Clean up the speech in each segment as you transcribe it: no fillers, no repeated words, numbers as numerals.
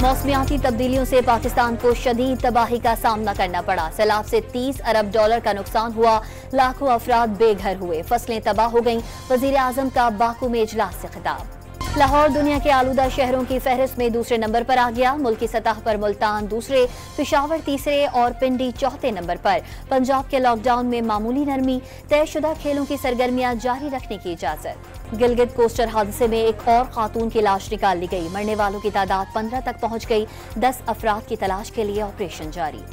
मौसमियाती तब्दीलियों से पाकिस्तान को शदीद तबाही का सामना करना पड़ा। सैलाब से 30 अरब डॉलर का नुकसान हुआ, लाखों अफराद बेघर हुए, फसलें तबाह हो गईं। वजीर आजम का बाकू में इजलास से खिताब। लाहौर दुनिया के आलूदा शहरों की फहरिस्त में दूसरे नंबर पर आ गया। मुल्की सतह पर मुल्तान दूसरे, पेशावर तीसरे और पिंडी चौथे नंबर पर। पंजाब के लॉकडाउन में मामूली नरमी, तयशुदा खेलों की सरगर्मियां जारी रखने की इजाजत। गिलगित कोस्टर हादसे में एक और खातून की लाश निकाल ली गई। मरने वालों की तादाद 15 तक पहुंच गई। 10 अफराद की तलाश के लिए ऑपरेशन जारी।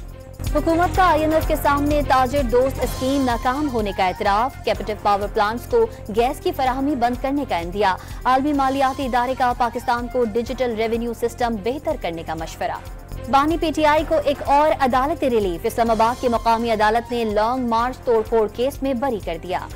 हुकूमत का IMF के सामने ताजिर दोस्त स्कीम नाकाम होने का एतराफ। कैपिटिव पावर प्लांट्स को गैस की फराहमी बंद करने का इंदिया। आलमी मालियाती इदारे का पाकिस्तान को डिजिटल रेवेन्यू सिस्टम बेहतर करने का मशवरा। बानी PTI को एक और अदालती रिलीफ। इस्लामाबाद की मकामी अदालत ने लॉन्ग मार्च तोड़फोड़ केस में बरी कर दिया।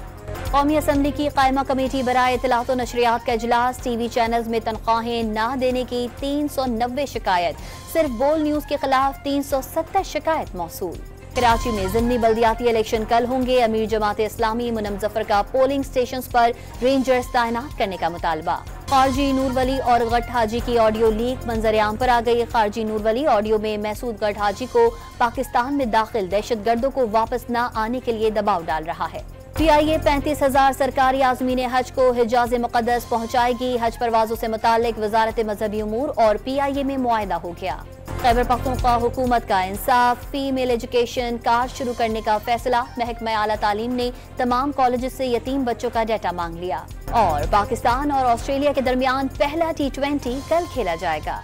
कौमी असम्बली की कायमा कमेटी बराए इत्तलात व नशरियात का इजलास। TV चैनल्स में तनख्वाहें न देने की 390 शिकायत। सिर्फ बोल न्यूज के खिलाफ 370 शिकायत मौसूल। कराची में ज़िमनी बल्दियाती इलेक्शन कल होंगे। अमीर जमात इस्लामी मुनम जफर का पोलिंग स्टेशंस पर रेंजर्स तैनात करने का मुतालबा। खारजी नूर वली और गट हाजी की ऑडियो लीक मंजर आम पर आ गई। खारजी नूर वली ऑडियो में महसूद गट हाजी को पाकिस्तान में दाखिल दहशतगर्दों को वापस न आने के लिए दबाव डाल रहा है। PIA 35,000 सरकारी आज़मीन हज को हिजाज मुक़द्दस पहुंचाएगी। हज परवाजों से मुतालिक वजारत मजहबी उमूर और PIA में मुआहदा हो गया। खैबर पख्तूनख्वा हुकूमत का इंसाफ, फीमेल एजुकेशन कार्ड शुरू करने का फैसला। महकमा आला तालीम ने तमाम कॉलेजेस से यतीम बच्चों का डाटा मांग लिया। और पाकिस्तान और ऑस्ट्रेलिया के दरमियान पहला T20 कल खेला जाएगा।